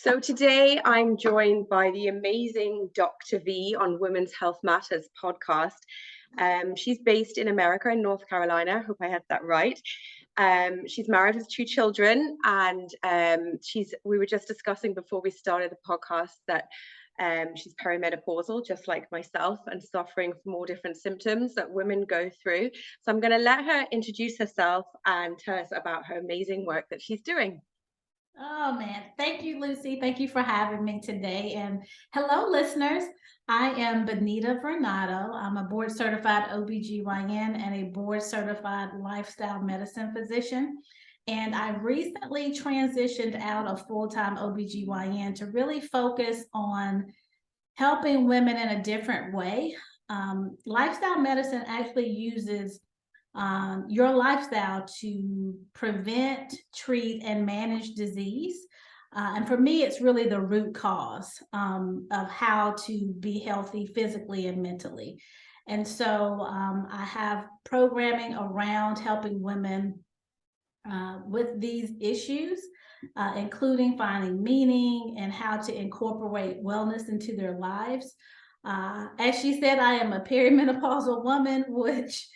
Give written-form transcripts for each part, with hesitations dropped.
So today I'm joined by the amazing Dr. V on Women's Health Matters podcast. She's based in America, in North Carolina. I hope I had that right. She's married with two children, and we were just discussing before we started the podcast that she's perimenopausal, just like myself, and suffering from all different symptoms that women go through. So I'm going to let her introduce herself and tell us about her amazing work that she's doing. Oh man, thank you, Lucy. Thank you for having me today. And hello, listeners. I am Benita Varnado. I'm a board certified OBGYN and a board certified lifestyle medicine physician. And I recently transitioned out of full-time OBGYN to really focus on helping women in a different way. Lifestyle medicine actually uses your lifestyle to prevent, treat, and manage disease. And for me, it's really the root cause of how to be healthy physically and mentally. And so I have programming around helping women with these issues, including finding meaning and how to incorporate wellness into their lives. As she said, I am a perimenopausal woman, which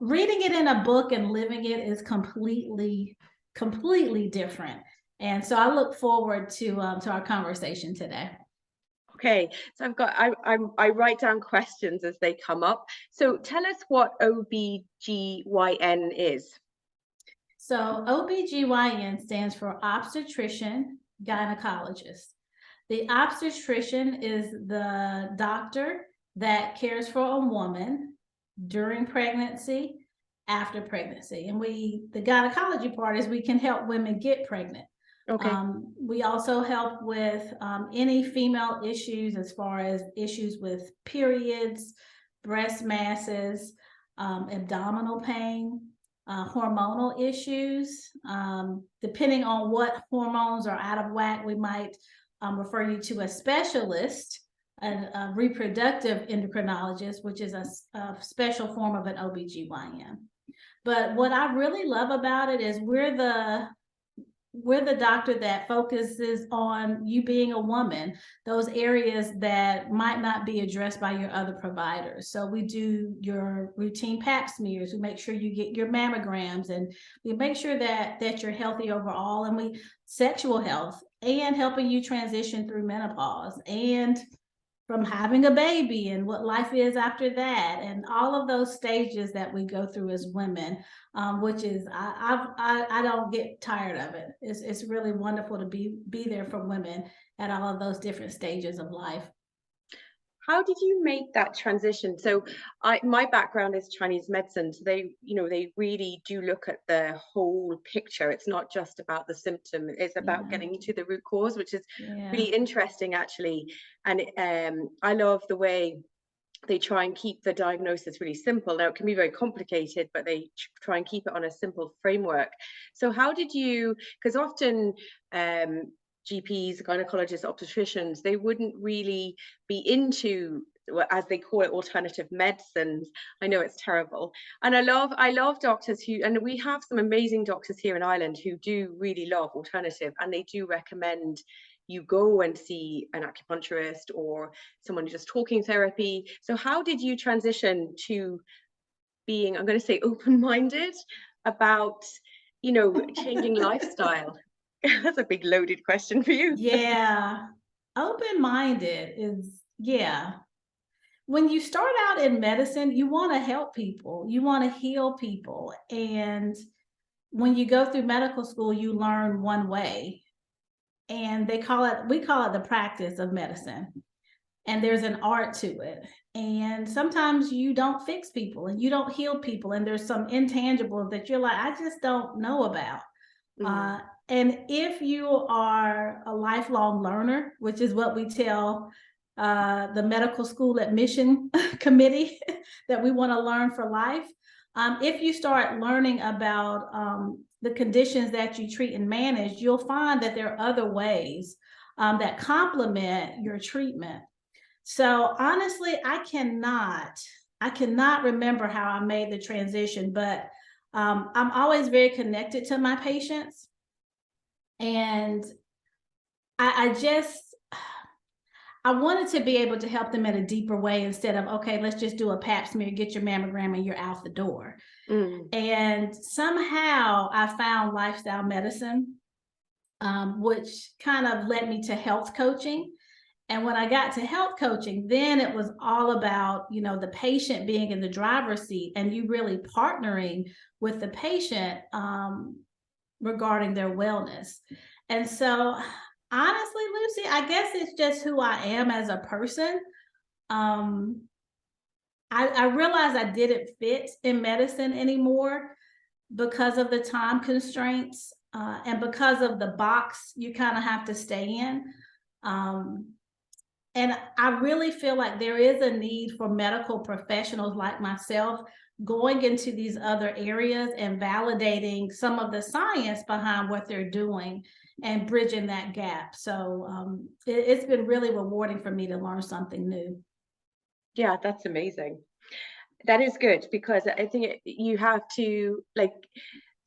reading it in a book and living it is completely different. And so I look forward to our conversation today. Okay, so I write down questions as they come up. So tell us what OBGYN is. So OBGYN stands for obstetrician gynecologist. The obstetrician is the doctor that cares for a woman during pregnancy, after pregnancy. And the gynecology part is we can help women get pregnant. Okay. We also help with any female issues as far as issues with periods, breast masses, abdominal pain, hormonal issues. Depending on what hormones are out of whack, we might refer you to a specialist, a reproductive endocrinologist, which is a special form of an OBGYN. But what I really love about it is we're the doctor that focuses on you being a woman, those areas that might not be addressed by your other providers. So we do your routine pap smears, we make sure you get your mammograms, and we make sure that you're healthy overall, and we sexual health and helping you transition through menopause and from having a baby and what life is after that, and all of those stages that we go through as women, which is I don't get tired of it. It's really wonderful to be there for women at all of those different stages of life. How did you make that transition? So my background is Chinese medicine. So they really do look at the whole picture. It's not just about the symptom. It's about Yeah, getting to the root cause, which is yeah. really interesting actually. And I love the way they try and keep the diagnosis really simple. Now it can be very complicated, but they try and keep it on a simple framework. So how did you, because often GPs, gynecologists, obstetricians, they wouldn't really be into, as they call it, alternative medicines. I know it's terrible. And I love doctors who, and we have some amazing doctors here in Ireland who do really love alternative, and they do recommend you go and see an acupuncturist or someone who does talking therapy. So how did you transition to being, I'm going to say, open-minded about, changing lifestyle? That's a big loaded question for you. Yeah, open-minded is, yeah. When you start out in medicine, you want to help people, you want to heal people, and when you go through medical school, you learn one way, and we call it the practice of medicine, and there's an art to it, and sometimes you don't fix people and you don't heal people, and there's some intangibles that you're like, I just don't know about. Mm. And if you are a lifelong learner, which is what we tell the medical school admission committee, that we want to learn for life, if you start learning about the conditions that you treat and manage, you'll find that there are other ways that complement your treatment. So honestly, I cannot remember how I made the transition, but I'm always very connected to my patients. And I just, I wanted to be able to help them in a deeper way instead of, okay, let's just do a pap smear, get your mammogram, and you're out the door. And somehow I found lifestyle medicine, which kind of led me to health coaching. And when I got to health coaching, then it was all about, you know, the patient being in the driver's seat and you really partnering with the patient regarding their wellness. And so, honestly, Lucy, I guess it's just who I am as a person. I realized I didn't fit in medicine anymore because of the time constraints and because of the box you kind of have to stay in. And I really feel like there is a need for medical professionals like myself going into these other areas and validating some of the science behind what they're doing and bridging that gap. So it's been really rewarding for me to learn something new. Yeah, that's amazing. That is good, because I think you have to, like,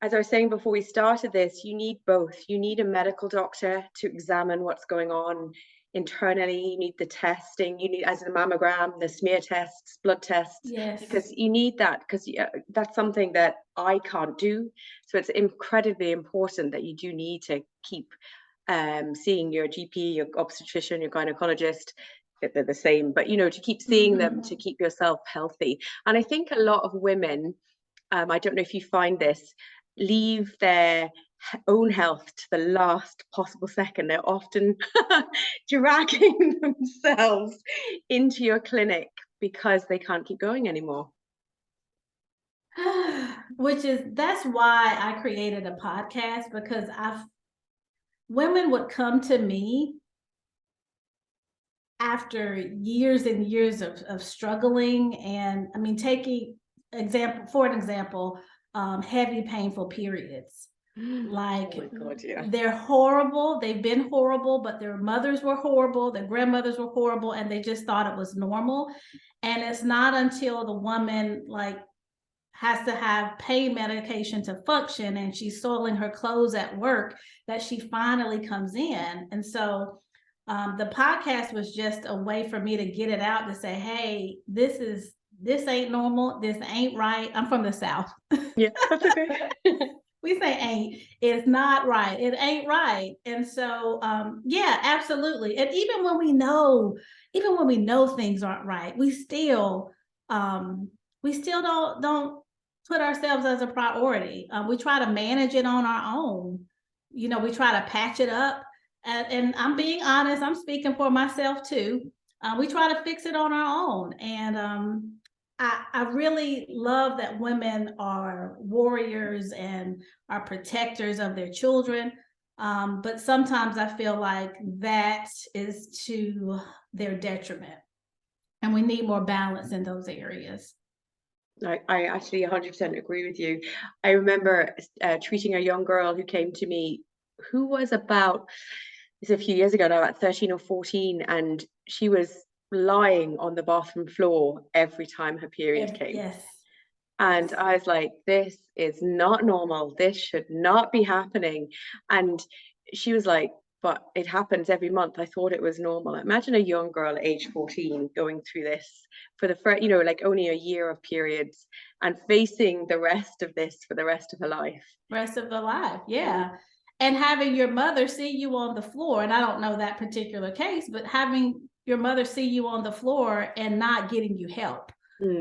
as I was saying before we started this, you need both. You need a medical doctor to examine what's going on internally. You need the testing. You need, as a mammogram, the smear tests, blood tests, Yes. because you need that, because that's something that I can't do. So it's incredibly important that you do need to keep seeing your GP, your obstetrician, your gynecologist. They're the same, but to keep seeing them, to keep yourself healthy. And I think a lot of women, I don't know if you find this, leave their own health to the last possible second. They're often dragging themselves into your clinic because they can't keep going anymore. That's why I created a podcast, because women would come to me after years and years of struggling. And I mean, taking an example, heavy, painful periods. Like, oh my God, yeah. They're horrible. They've been horrible, but their mothers were horrible. Their grandmothers were horrible, and they just thought it was normal. And it's not until the woman has to have pain medication to function and she's soiling her clothes at work that she finally comes in. And so the podcast was just a way for me to get it out, to say, hey, this ain't normal. This ain't right. I'm from the South. Yeah, that's okay. We say ain't, it's not right. It ain't right. And so, yeah, absolutely. And even when we know things aren't right, we still don't put ourselves as a priority. We try to manage it on our own. We try to patch it up. And I'm being honest, I'm speaking for myself too. We try to fix it on our own. And I really love that women are warriors and are protectors of their children. But sometimes I feel like that is to their detriment. And we need more balance in those areas. I actually 100% agree with you. I remember treating a young girl who came to me, who was about, it's a few years ago now, about 13 or 14, and she was lying on the bathroom floor every time her period came. Yes. And I was like, this is not normal. This should not be happening. And she was like, but it happens every month. I thought it was normal. Imagine a young girl at age 14 going through this for the first, like only a year of periods, and facing the rest of this for the rest of her life. Rest of the life, yeah. And having your mother see you on the floor, and I don't know that particular case, but having your mother see you on the floor and not getting you help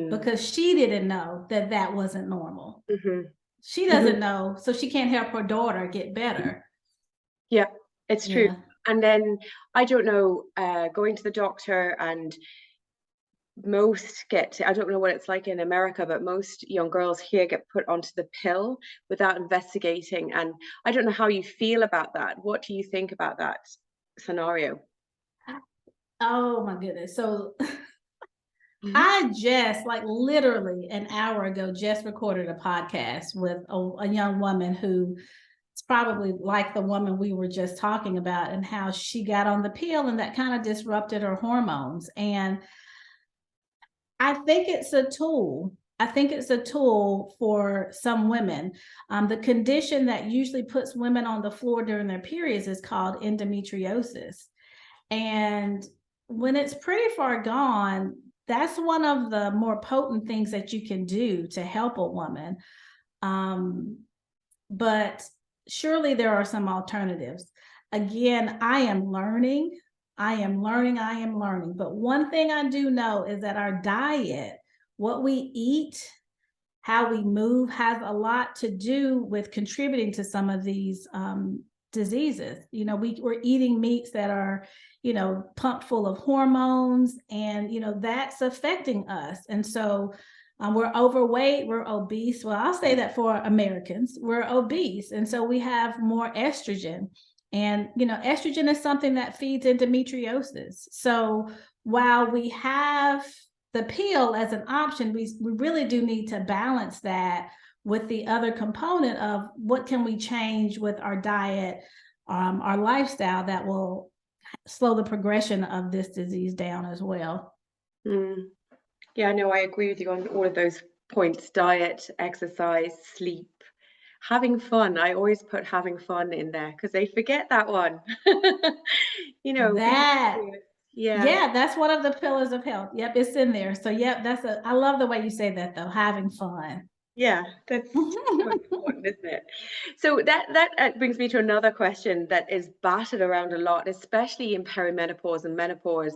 because she didn't know that wasn't normal. She doesn't know, so she can't help her daughter get better. Yeah, it's true. And then I don't know, going to the doctor, and I don't know what it's like in America, but most young girls here get put onto the pill without investigating. And I don't know how you feel about that. What do you think about that scenario? Oh my goodness. So I just literally an hour ago just recorded a podcast with a young woman who it's probably like the woman we were just talking about, and how she got on the pill and that kind of disrupted her hormones. And I think it's a tool. I think it's a tool for some women. The condition that usually puts women on the floor during their periods is called endometriosis. And when it's pretty far gone, that's one of the more potent things that you can do to help a woman. But surely there are some alternatives. Again, I am learning. But one thing I do know is that our diet, what we eat, how we move, has a lot to do with contributing to some of these diseases. You know, we're eating meats that are, you know, pumped full of hormones, and, you know, that's affecting us. And so we're overweight, we're obese. Well, I'll say that for Americans, we're obese. And so we have more estrogen. And, you know, estrogen is something that feeds endometriosis. So while we have the pill as an option, we really do need to balance that with the other component of what can we change with our diet, our lifestyle, that will slow the progression of this disease down as well. Yeah, no, I agree with you on all of those points: diet, exercise, sleep, having fun. I always put having fun in there because they forget that one. You know, being That, serious. Yeah. yeah, that's one of the pillars of health. Yep, it's in there. So yep, I love the way you say that though, having fun. Yeah, that's so important, isn't it? So that brings me to another question that is battered around a lot, especially in perimenopause and menopause,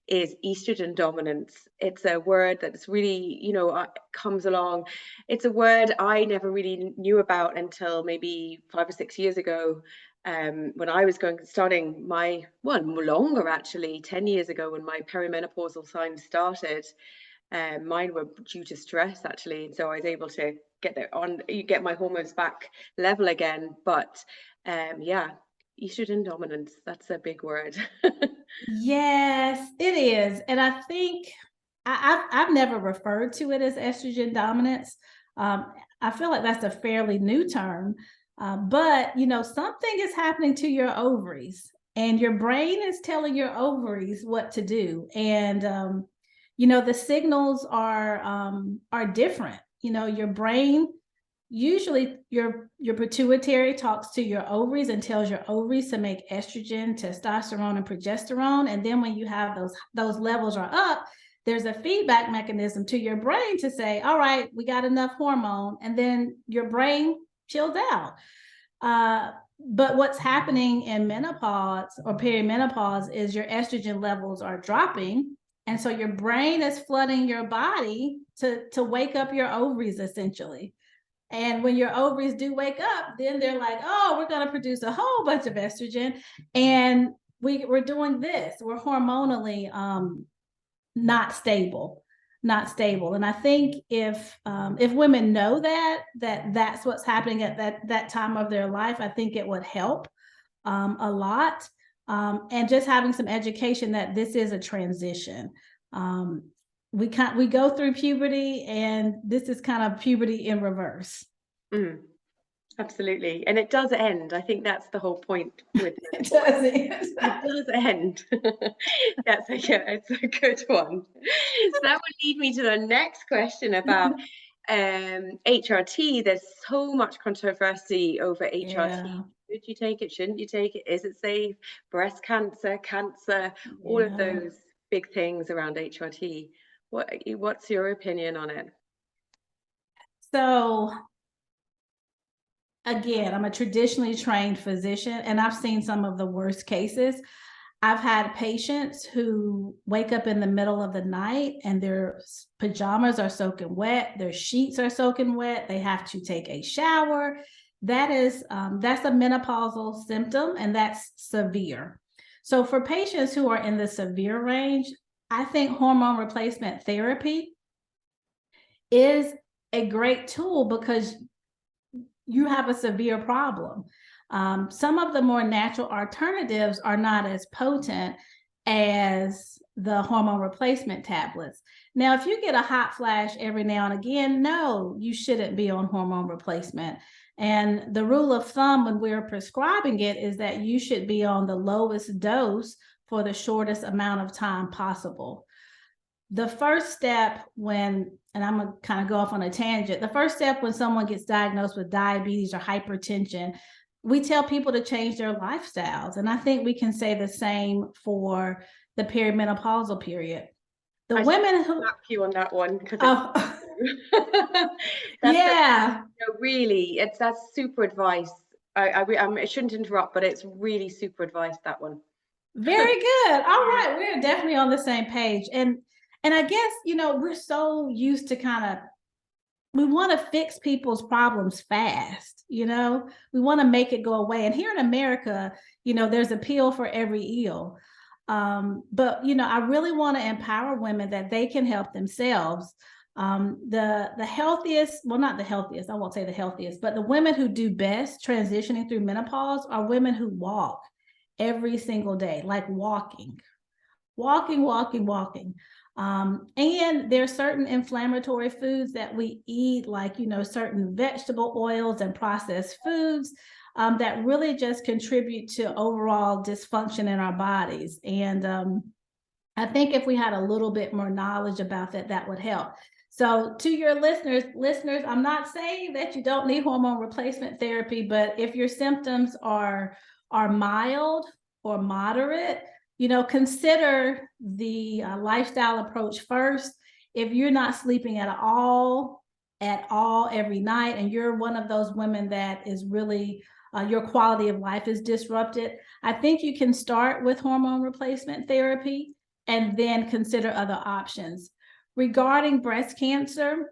is estrogen dominance. It's a word that's really, you know, comes along. It's a word I never really knew about until maybe 5 or 6 years ago, when I was starting my, well, longer actually, 10 years ago, when my perimenopausal signs started. Mine were due to stress actually, and so I was able to get my hormones back level again. But yeah, estrogen dominance, that's a big word. Yes, it is. And I think I've never referred to it as estrogen dominance. I feel like that's a fairly new term. But, you know, something is happening to your ovaries, and your brain is telling your ovaries what to do. And, you know, the signals are different. You know, your brain, usually your pituitary talks to your ovaries and tells your ovaries to make estrogen, testosterone, and progesterone. And then when you have those levels are up, there's a feedback mechanism to your brain to say, all right, we got enough hormone. And then your brain chills out. But what's happening in menopause or perimenopause is your estrogen levels are dropping. And so your brain is flooding your body to wake up your ovaries, essentially. And when your ovaries do wake up, then they're like, oh, we're going to produce a whole bunch of estrogen. And we're doing this. We're hormonally not stable. And I think if women know that's what's happening at that time of their life, I think it would help a lot. And just having some education that this is a transition. We go through puberty, and this is kind of puberty in reverse. Absolutely, and it does end. I think that's the whole point with it. Does it does end. It's a good one. So that would lead me to the next question about HRT. There's so much controversy over HRT. Yeah. Should you take it? Shouldn't you take it? Is it safe? Breast cancer, all of those big things around HRT. What's your opinion on it? So again, I'm a traditionally trained physician, and I've seen some of the worst cases. I've had patients who wake up in the middle of the night and their pajamas are soaking wet, their sheets are soaking wet, they have to take a shower. That's a menopausal symptom, and that's severe. So for patients who are in the severe range, I think hormone replacement therapy is a great tool because you have a severe problem. Some of the more natural alternatives are not as potent as the hormone replacement tablets. Now, if you get a hot flash every now and again, no, you shouldn't be on hormone replacement. And the rule of thumb when we're prescribing it is that you should be on the lowest dose for the shortest amount of time possible. The first step when and I'm gonna kind of go off on a tangent. The first step when someone gets diagnosed with diabetes or hypertension, we tell people to change their lifestyles. And I think we can say the same for the perimenopausal period. The women who slap you on that one because oh that's yeah, really that's super advice. I shouldn't interrupt, but it's really super advice, that one. very good. All right, we're definitely on the same page. And I guess, we're so used to kind of, we want to fix people's problems fast, we want to make it go away. And here in America, there's a pill for every ill. But I really want to empower women that they can help themselves. The healthiest, well, not the healthiest, I won't say the healthiest, but the women who do best transitioning through menopause are women who walk every single day, like walking. And there's certain inflammatory foods that we eat, like, certain vegetable oils and processed foods that really just contribute to overall dysfunction in our bodies. And I think if we had a little bit more knowledge about that, that would help. So to your listeners, I'm not saying that you don't need hormone replacement therapy, but if your symptoms are mild or moderate, consider the lifestyle approach first. If you're not sleeping at all every night, and you're one of those women that is really, your quality of life is disrupted, I think you can start with hormone replacement therapy and then consider other options. Regarding breast cancer,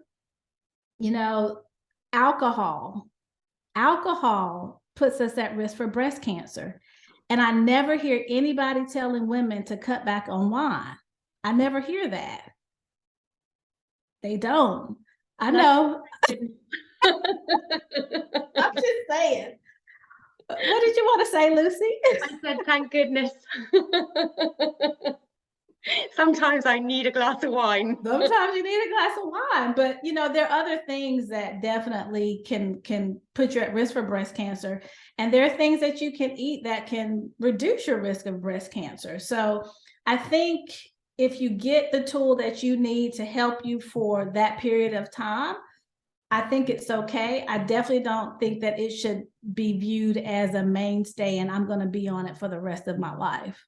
alcohol puts us at risk for breast cancer. And I never hear anybody telling women to cut back on wine. I never hear that. They don't. I know. I'm just saying. What did you want to say, Lucy? I said, thank goodness. Sometimes I need a glass of wine. Sometimes you need a glass of wine, but there are other things that definitely can put you at risk for breast cancer. And there are things that you can eat that can reduce your risk of breast cancer. So I think if you get the tool that you need to help you for that period of time, I think it's okay. I definitely don't think that it should be viewed as a mainstay and I'm going to be on it for the rest of my life.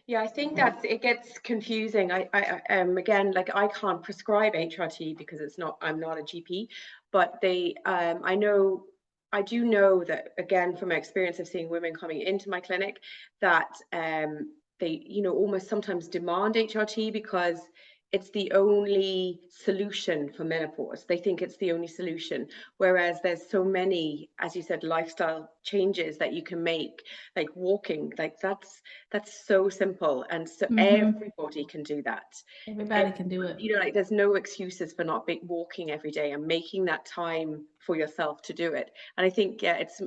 Yeah, I think it gets confusing. I again, like, I can't prescribe HRT because I'm not a GP, but I do know that, again, from my experience of seeing women coming into my clinic, that they, almost sometimes demand HRT because it's the only solution for menopause. They think it's the only solution, whereas there's so many, as you said, lifestyle changes that you can make, like walking. Like that's so simple, and so everybody can do that. Everybody can do it. Like, there's no excuses for not walking every day and making that time for yourself to do it. And I think, yeah, it's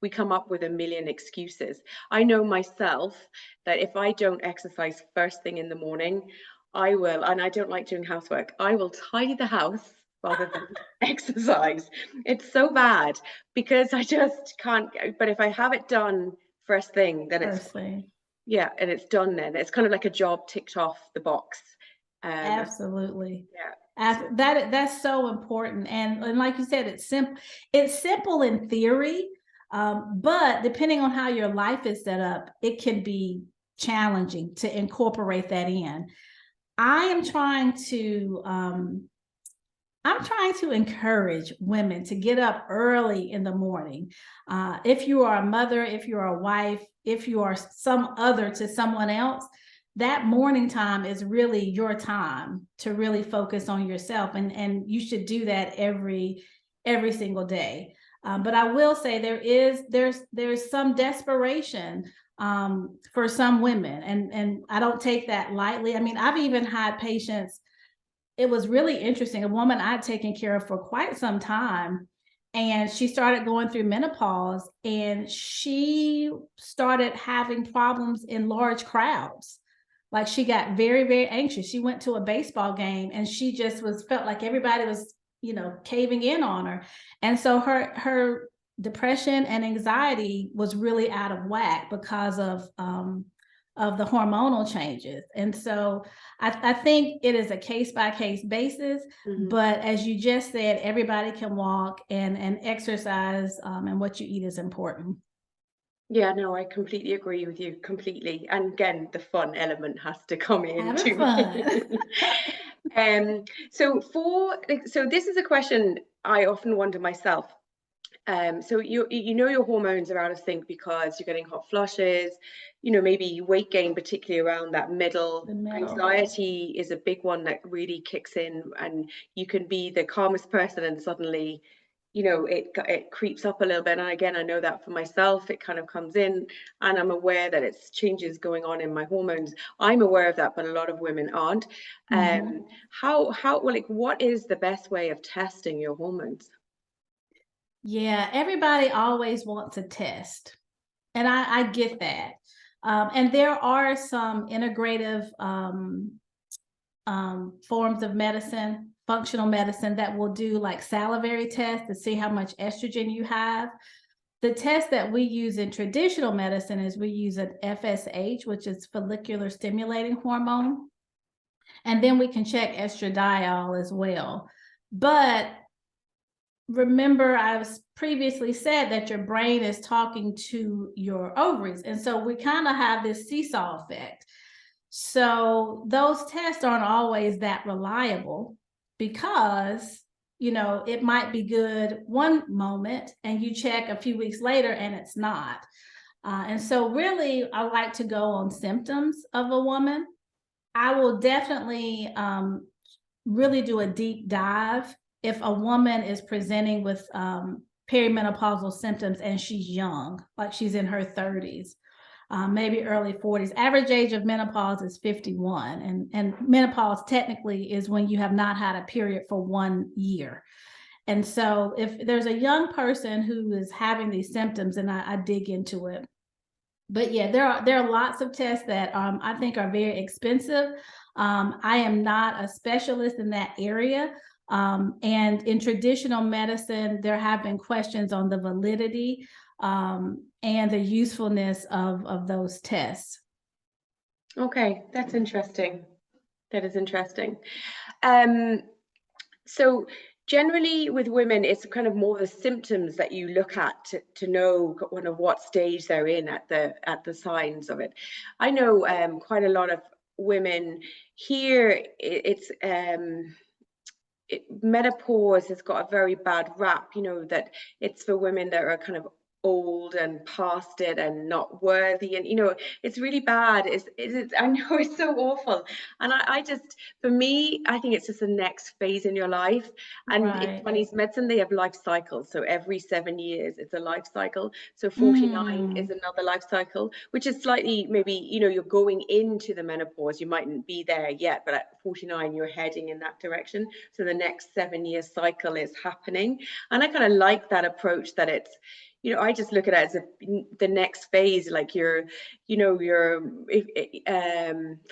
we come up with a million excuses. I know myself that if I don't exercise first thing in the morning, I will, and I don't like doing housework, I will tidy the house rather than exercise. It's so bad because I just can't. But if I have it done first thing, then it's yeah, and it's done. Then it's kind of like a job ticked off the box. Absolutely. Yeah. That's so important. And like you said, it's simple. It's simple in theory, but depending on how your life is set up, it can be challenging to incorporate that in. I'm trying to encourage women to get up early in the morning. If you are a mother, if you are a wife, if you are some other to someone else, that morning time is really your time to really focus on yourself. And you should do that every single day. But I will say there's some desperation for some women. And I don't take that lightly. I mean, I've even had patients, it was really interesting. A woman I'd taken care of for quite some time, and she started going through menopause, and she started having problems in large crowds. Like, she got very, very anxious. She went to a baseball game and she just felt like everybody was, caving in on her. And so her depression and anxiety was really out of whack because of of the hormonal changes. And so I think it is a case-by-case basis, but as you just said, everybody can walk, and exercise and what you eat is important. Yeah, no, I completely agree with you completely. And again, the fun element has to come in Having too. fun. So this is a question I often wonder myself. So you know your hormones are out of sync because you're getting hot flushes, maybe weight gain, particularly around that middle. The middle. Anxiety is a big one that really kicks in, and you can be the calmest person and suddenly, it creeps up a little bit. And again, I know that for myself, it kind of comes in, and I'm aware that it's changes going on in my hormones. I'm aware of that, but a lot of women aren't. Mhm. What is the best way of testing your hormones? Yeah, everybody always wants a test. And I get that. And there are some integrative forms of medicine, functional medicine, that will do like salivary tests to see how much estrogen you have. The test that we use in traditional medicine is we use an FSH, which is follicular stimulating hormone. And then we can check estradiol as well. But remember, I was previously said that your brain is talking to your ovaries. And so we kind of have this seesaw effect. So those tests aren't always that reliable because, it might be good one moment and you check a few weeks later and it's not. And so really, I like to go on symptoms of a woman. I will definitely really do a deep dive if a woman is presenting with perimenopausal symptoms and she's young, like she's in her 30s, maybe early 40s. Average age of menopause is 51. And menopause technically is when you have not had a period for 1 year. And so if there's a young person who is having these symptoms, and I dig into it. But yeah, there are lots of tests that I think are very expensive. I am not a specialist in that area. And in traditional medicine, there have been questions on the validity and the usefulness of those tests. Okay, that's interesting. That is interesting. Um, so generally with women, it's kind of more the symptoms that you look at to know kind of what stage they're in at the signs of it. I know quite a lot of women here. Menopause has got a very bad rap, that it's for women that are kind of old and past it and not worthy, and it's really bad. I know it's so awful, and I just, for me, I think it's just the next phase in your life. And in Right. Chinese medicine, they have life cycles, so every 7 years it's a life cycle. So 49 is Mm, another life cycle, which is slightly, maybe, you're going into the menopause, you mightn't be there yet, but at 49 you're heading in that direction. So the next 7 year cycle is happening, and I kind of like that approach, that it's, I just look at it as the next phase. Like for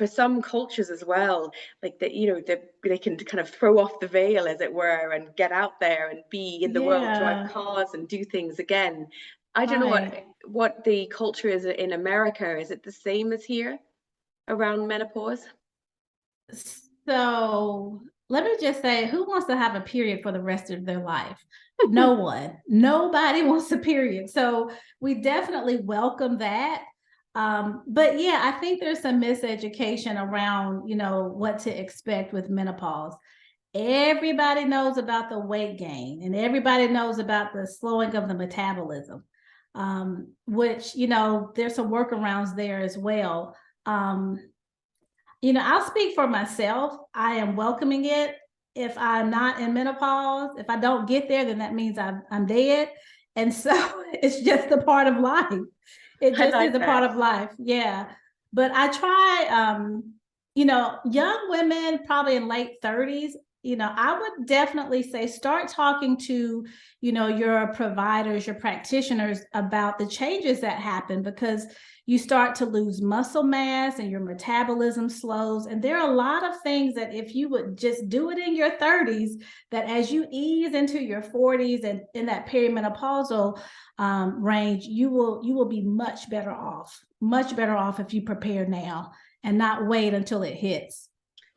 some cultures as well, like they can kind of throw off the veil, as it were, and get out there and be in the world, drive yeah, cars and do things again. I don't know right. what the culture is in America. Is it the same as here around menopause? So let me just say, who wants to have a period for the rest of their life? No one. Nobody wants a period. So we definitely welcome that. But yeah, I think there's some miseducation around, what to expect with menopause. Everybody knows about the weight gain, and everybody knows about the slowing of the metabolism, which, there's some workarounds there as well. I'll speak for myself. I am welcoming it. If I'm not in menopause, if I don't get there, then that means I'm dead. And so it's just a part of life. It I just is like a part that. of life. Yeah. But I try, young women, probably in late 30s, I would definitely say start talking to, your providers, your practitioners about the changes that happen, because you start to lose muscle mass and your metabolism slows. And there are a lot of things that if you would just do it in your 30s, that as you ease into your 40s and in that perimenopausal range, you will be much better off if you prepare now and not wait until it hits.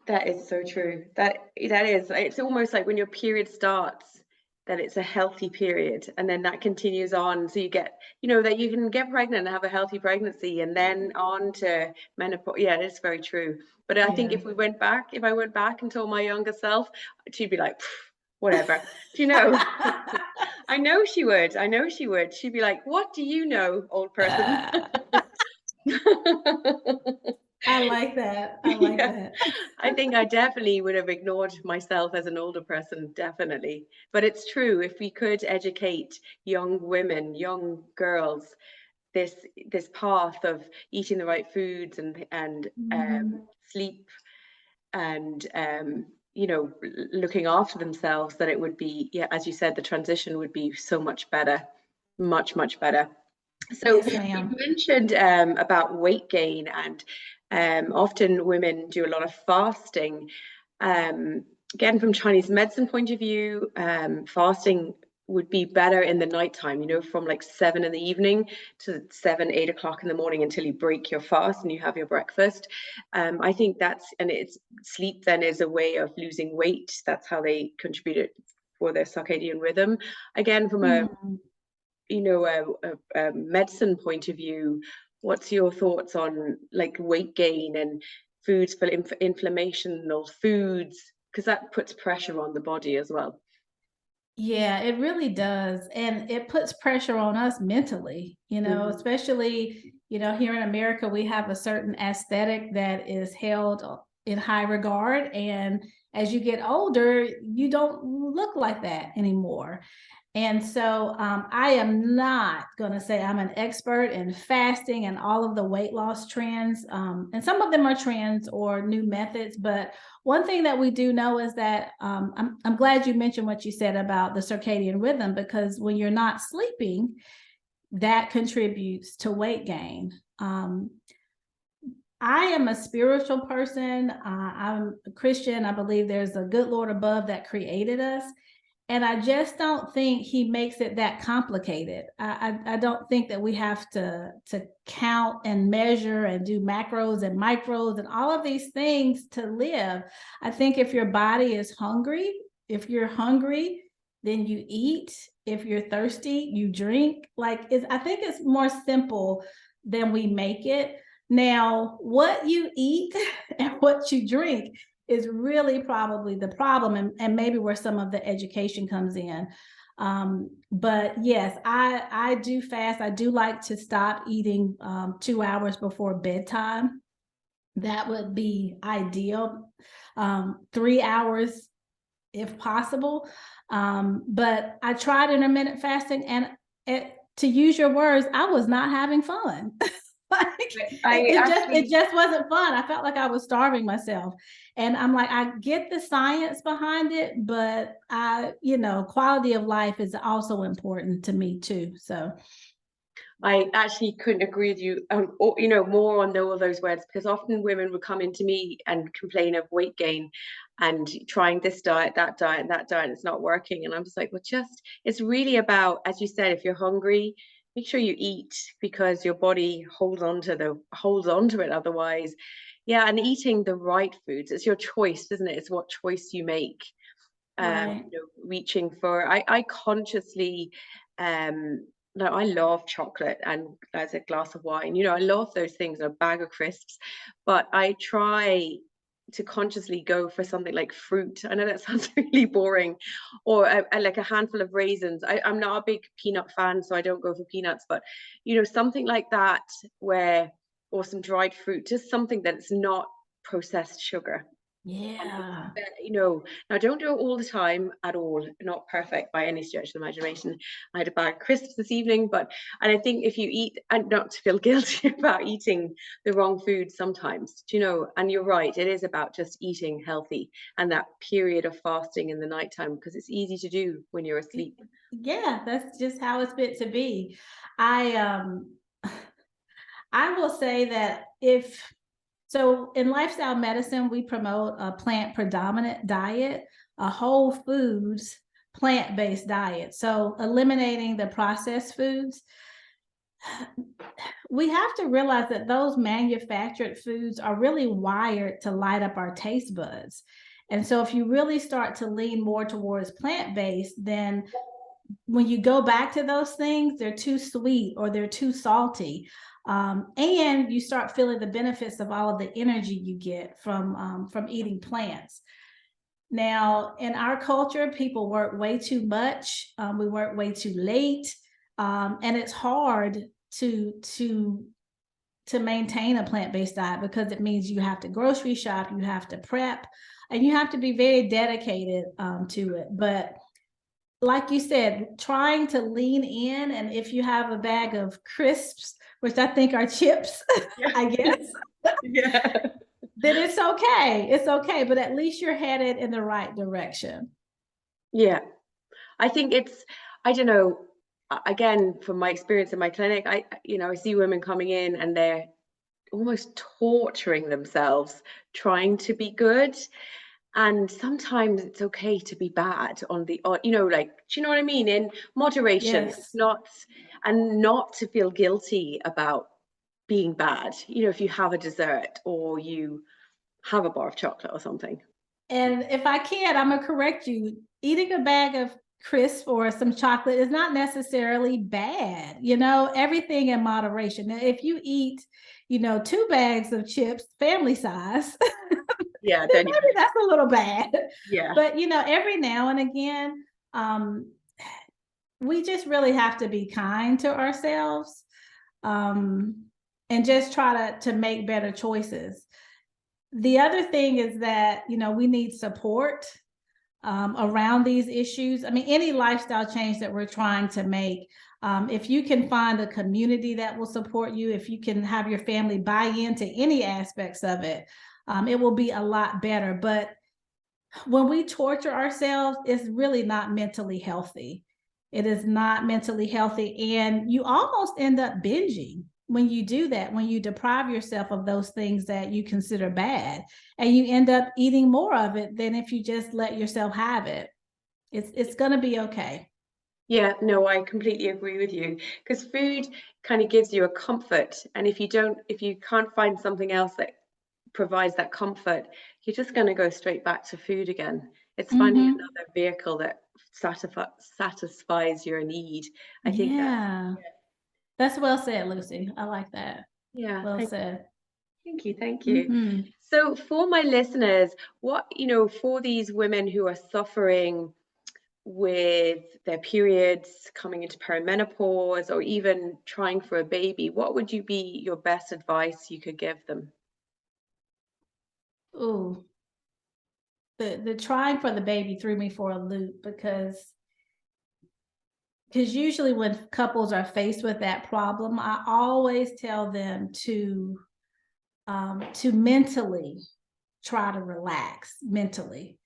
That is so true. That is, it's almost like when your period starts, that it's a healthy period, and then that continues on. So you get, that you can get pregnant and have a healthy pregnancy, and then on to menopause. Yeah, it's very true. But I think Yeah. if I went back and told my younger self, she'd be like, whatever. I know she would. I know she would. She'd be like, what do you know, old person? I like that. I like Yeah, that. I think I definitely would have ignored myself as an older person, definitely. But it's true, if we could educate young women, young girls, this path of eating the right foods and Mhm. sleep and looking after themselves, that it would be, yeah, as you said, the transition would be so much better, much better. So Yes, you ma'am. mentioned about weight gain, and often women do a lot of fasting. Again, from Chinese medicine point of view, fasting would be better in the nighttime, from like 7 in the evening to 7, 8 o'clock in the morning until you break your fast and you have your breakfast. I think and it's sleep then is a way of losing weight. That's how they contribute it for their circadian rhythm. Again, from a Mhm. medicine point of view, what's your thoughts on like weight gain and foods for inflammational foods, because that puts pressure on the body as well. Yeah, it really does. And it puts pressure on us mentally, especially, here in America, we have a certain aesthetic that is held in high regard. And as you get older, you don't look like that anymore. And so I am not going to say I'm an expert in fasting and all of the weight loss trends. And some of them are trends or new methods. But one thing that we do know is that I'm glad you mentioned what you said about the circadian rhythm, because when you're not sleeping, that contributes to weight gain. I am a spiritual person. I'm a Christian. I believe there's a good Lord above that created us. And I just don't think he makes it that complicated. I don't think that we have to count and measure and do macros and micros and all of these things to live. I think if your body is hungry, if you're hungry, then you eat. If you're thirsty, you drink. I think it's more simple than we make it. Now, what you eat and what you drink is really probably the problem, and maybe where some of the education comes in. But yes, I do fast. I do like to stop eating 2 hours before bedtime. That would be ideal. 3 hours if possible. But I tried intermittent fasting, and to use your words, I was not having fun. It just wasn't fun. I felt like I was starving myself. And I'm like, I get the science behind it, but quality of life is also important to me too. So I actually couldn't agree with you, or, more on all those words, because often women would come into me and complain of weight gain and trying this diet, that diet, and that diet, it's not working. And I'm just like, well, it's really about, as you said, if you're hungry, make sure you eat, because your body holds on to it otherwise. Yeah, and eating the right foods, it's your choice, isn't it? It's what choice you make. right. Reaching for, I consciously, no, I love chocolate and as a glass of wine, I love those things, a bag of crisps, but I try to consciously go for something like fruit. I know that sounds really boring, or like a handful of raisins. I'm not a big peanut fan, so I don't go for peanuts, but something like that, or some dried fruit, just something that's not processed sugar. And Yeah. now don't do it all the time at all. Not perfect by any stretch of the imagination. I had a bag of crisps this evening, and I think if you eat, and not to feel guilty about eating the wrong food sometimes, and you're right, it is about just eating healthy and that period of fasting in the nighttime, because it's easy to do when you're asleep. Yeah, that's just how it's meant to be. I I will say that if so in lifestyle medicine, we promote a plant predominant diet, a whole foods, plant-based diet. So eliminating the processed foods. We have to realize that those manufactured foods are really wired to light up our taste buds. And so if you really start to lean more towards plant-based, then when you go back to those things, they're too sweet or they're too salty. And you start feeling the benefits of all of the energy you get from eating plants. Now, in our culture, people work way too much. We work way too late, and it's hard to to maintain a plant-based diet because it means you have to grocery shop, you have to prep, and you have to be very dedicated to it. But like you said, trying to lean in, and if you have a bag of crisps, which I think are chips, Yeah. I guess, Yeah. then it's okay. It's okay, but at least you're headed in the right direction. Yeah. I think I don't know, again, from my experience in my clinic, I see women coming in and they're almost torturing themselves trying to be good. And sometimes it's okay to be bad like, do you know what I mean? In moderation. It's Yes. not, and not to feel guilty about being bad, if you have a dessert or you have a bar of chocolate or something. And if I can, I'm gonna correct you. Eating a bag of crisps or some chocolate is not necessarily bad. Everything in moderation. Now, if you eat, two bags of chips, family size, Yeah, then then maybe that's a little bad. yeah. But every now and again, we just really have to be kind to ourselves, um, and just try to make better choices. The other thing is that we need support around these issues. I mean, any lifestyle change that we're trying to make, if you can find a community that will support you, if you can have your family buy into any aspects of it, it will be a lot better. But when we torture ourselves, it's really not mentally healthy. It is not mentally healthy. And you almost end up binging when you do that, when you deprive yourself of those things that you consider bad, and you end up eating more of it than if you just let yourself have it. It's going to be okay. Yeah, no, I completely agree with you, because food kind of gives you a comfort. And if you can't find something else that provides that comfort, you're just going to go straight back to food again. It's finding Mm-hmm. another vehicle that satisfies your need. I think that's, Yeah, that's well said, Lucy. I like that. yeah, Well said. thank you. Mm-hmm. So for my listeners, for these women who are suffering with their periods, coming into perimenopause, or even trying for a baby, what would you be your best advice you could give them? Ooh, the trying for the baby threw me for a loop because usually when couples are faced with that problem, I always tell them to mentally try to relax mentally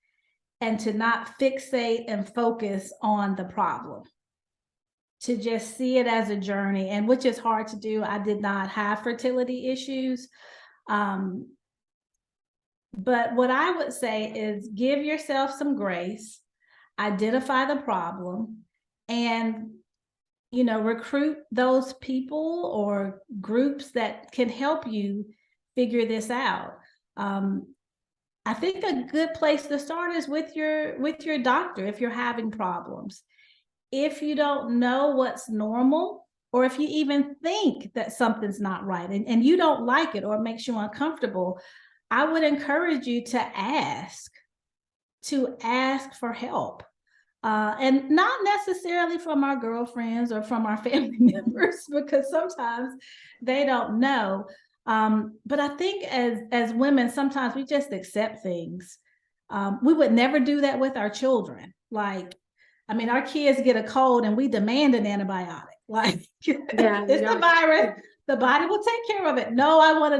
and to not fixate and focus on the problem, to just see it as a journey, and which is hard to do. I did not have fertility issues, um, but what I would say is give yourself some grace, identify the problem, and recruit those people or groups that can help you figure this out. um, I think a good place to start is with your doctor if you're having problems. If you don't know what's normal, or if you even think that something's not right, and you don't like it or it makes you uncomfortable, I would encourage you to ask for help. And not necessarily from our girlfriends or from our family members, because sometimes they don't know. But I think as women, sometimes we just accept things. We would never do that with our children. Like, I mean, our kids get a cold and we demand an antibiotic. Like, Yeah, it's no, the virus. The body will take care of it. No, I want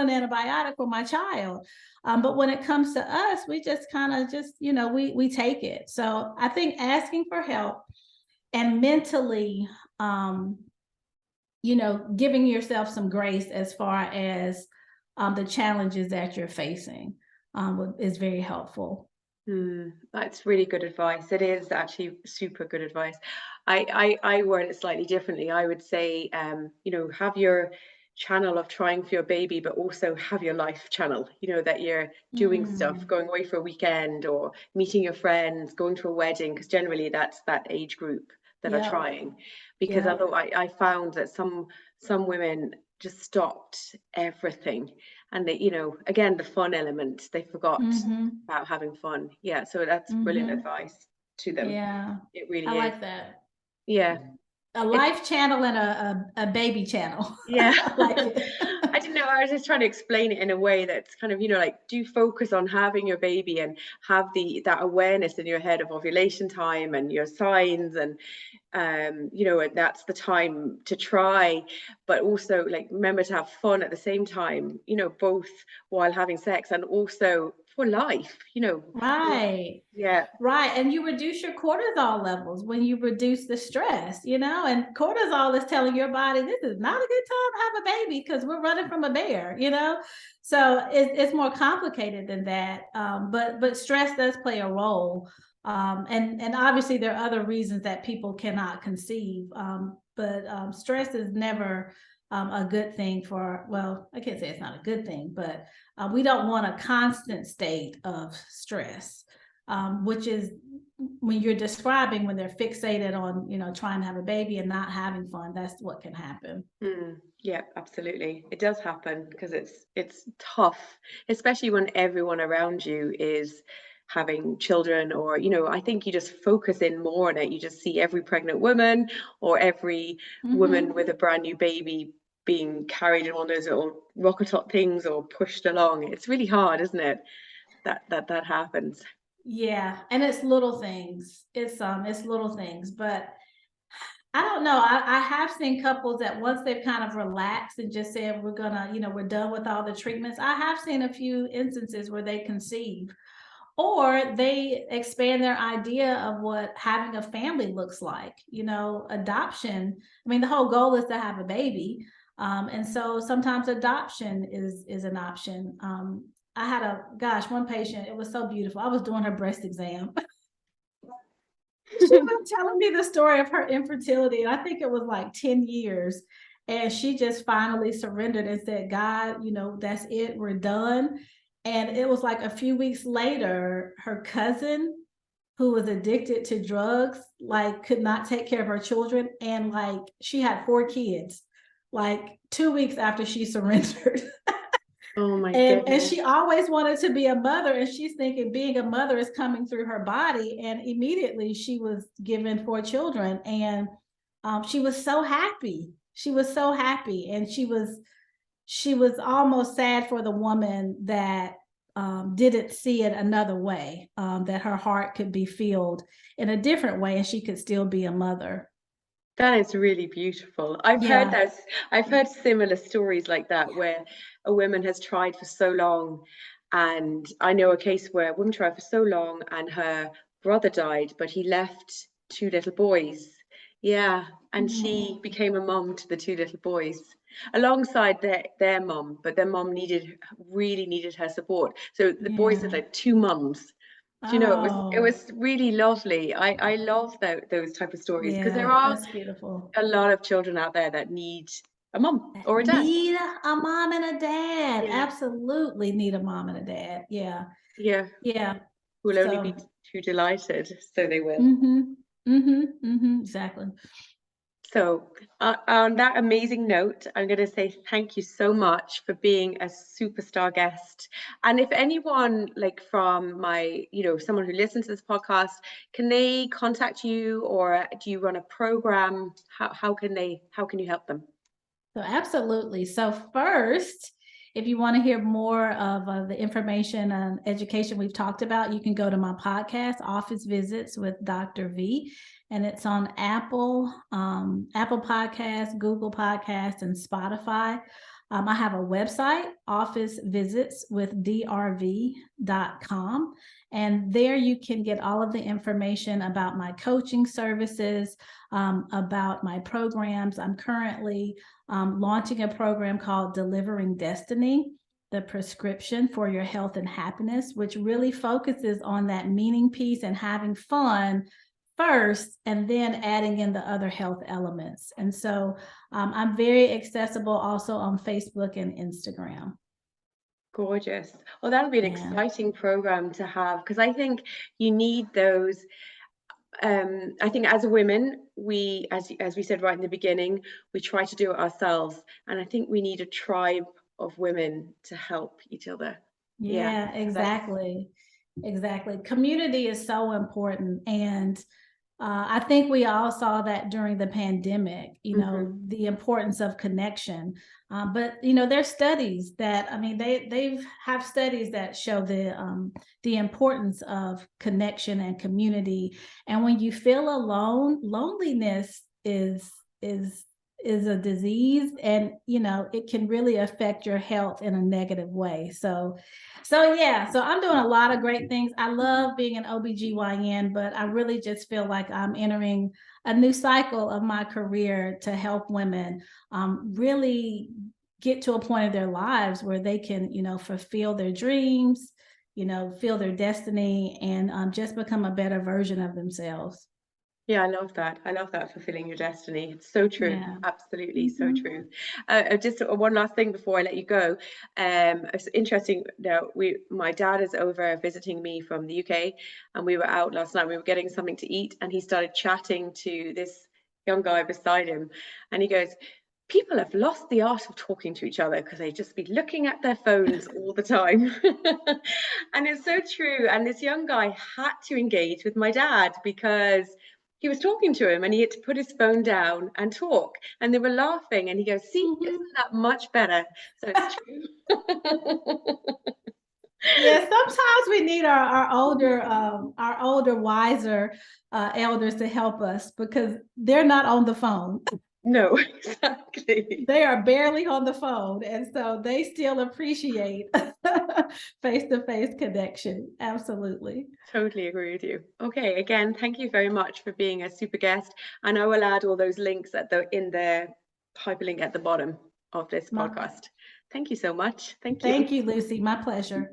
an antibiotic for my child. But when it comes to us, we just kind of just, we take it. So I think asking for help and mentally, giving yourself some grace as far as the challenges that you're facing is very helpful. That's really good advice. It is actually super good advice. I word it slightly differently. I would say, have your channel of trying for your baby, but also have your life channel, that you're doing stuff, going away for a weekend or meeting your friends, going to a wedding, because generally that's that age group that are Yep. trying. Because Yep. although I found that some women just stopped everything, and they, again, the fun element, they forgot about having fun. Yeah, so that's brilliant advice to them. Yeah, It I really is. like that. Yeah. A It's life channel and a baby channel. yeah. I like it. I didn't know. I was just trying to explain it in a way that's kind of, like, do focus on having your baby and have that awareness in your head of ovulation time and your signs, and and that's the time to try, but also, like, remember to have fun at the same time, both while having sex and also for life, Right. yeah. Right. And you reduce your cortisol levels when you reduce the stress, and cortisol is telling your body this is not a good time to have a baby because we're running from a bear. So it's more complicated than that. But stress does play a role. And obviously there are other reasons that people cannot conceive. But stress is never a good thing I can't say it's not a good thing, but we don't want a constant state of stress. Which is when you're describing when they're fixated on, trying to have a baby and not having fun, that's what can happen. Yeah, absolutely. It does happen because it's tough, especially when everyone around you is having children, or, I think you just focus in more on it. You just see every pregnant woman or every woman with a brand new baby being carried in one of those little rocker top things or pushed along. It's really hard, isn't it? That happens. Yeah, and it's little things. It's little things, but I don't know. I have seen couples that once they've kind of relaxed and just said we're gonna, we're done with all the treatments. I have seen a few instances where they conceive or they expand their idea of what having a family looks like. Adoption. I mean, the whole goal is to have a baby, and so sometimes adoption is an option. I had one patient. It was so beautiful. I was doing her breast exam. She was telling me the story of her infertility, and I think it was like 10 years. And she just finally surrendered and said, God, that's it, we're done. And it was like a few weeks later, her cousin, who was addicted to drugs, like could not take care of her children. And like she had 4 kids, like 2 weeks after she surrendered. Oh my And goodness. she always wanted to be a mother, and she's thinking being a mother is coming through her body, and immediately she was given 4 children, and she was so happy. She was so happy, and she was almost sad for the woman that didn't see it another way, that her heart could be filled in a different way and she could still be a mother. That is really beautiful. Yeah. I've heard similar stories like that where a woman has tried for so long, and I know a case where a woman tried for so long and her brother died, but he left 2 little boys. Yeah, and she Mm. became a mom to the 2 little boys alongside their mom, but their mom really needed her support. So the boys had Yeah. like 2 mums. Do you know, it Oh, was really lovely. I love those type of stories because there yeah, are that's beautiful. a lot of children out there that need a mum or a dad. Need a mom and a dad. Yeah. Absolutely need a mom and a dad. Yeah. Yeah, Yeah. will only be So, too delighted, so they will. exactly. So, on that amazing note, I'm going to say thank you so much for being a superstar guest. And if anyone, like from someone who listens to this podcast, can they contact you, or do you run a program? How can you help them? So absolutely. So first, if you want to hear more of the information and education we've talked about, you can go to my podcast, Office Visits with Dr. V, and it's on Apple Podcasts, Google Podcasts, and Spotify. I have a website, officevisitswithdrv.com, and there you can get all of the information about my coaching services, about my programs. I'm currently launching a program called Delivering Destiny, the prescription for your health and happiness, which really focuses on that meaning piece and having fun first, and then adding in the other health elements. And so I'm very accessible also on Facebook and Instagram. Gorgeous. Well, that'll be an exciting program to have, because I think you need those. I think as women, we, as we said right in the beginning, we try to do it ourselves, and I think we need a tribe of women to help each other. Yeah, exactly. Exactly. Community is so important. And I think we all saw that during the pandemic, the importance of connection. But there's studies that, they have studies that show the importance of connection and community. And when you feel alone, loneliness is a disease, and it can really affect your health in a negative way. So I'm doing a lot of great things. I love being an OBGYN, but I really just feel like I'm entering a new cycle of my career to help women really get to a point of their lives where they can, fulfill their dreams, feel their destiny, and just become a better version of themselves. Yeah, I love that. I love that, fulfilling your destiny. It's so true. Yeah. Absolutely, so true. Just one last thing before I let you go. It's interesting. Now, my dad is over visiting me from the UK, and we were out last night. We were getting something to eat, and he started chatting to this young guy beside him, and he goes, "People have lost the art of talking to each other because they just be looking at their phones all the time." And it's so true. And this young guy had to engage with my dad because he was talking to him, and he had to put his phone down and talk, and they were laughing, and he goes, "See, isn't that much better?" So it's true. Yeah, sometimes we need our older, wiser elders to help us, because they're not on the phone. No, exactly. They are barely on the phone, and so they still appreciate face-to-face connection. Absolutely. Totally agree with you. Okay, again, thank you very much for being a super guest, and I will add all those links in the hyperlink at the bottom of this podcast. Thank you so much. Thank you. Thank you, Lucy. My pleasure.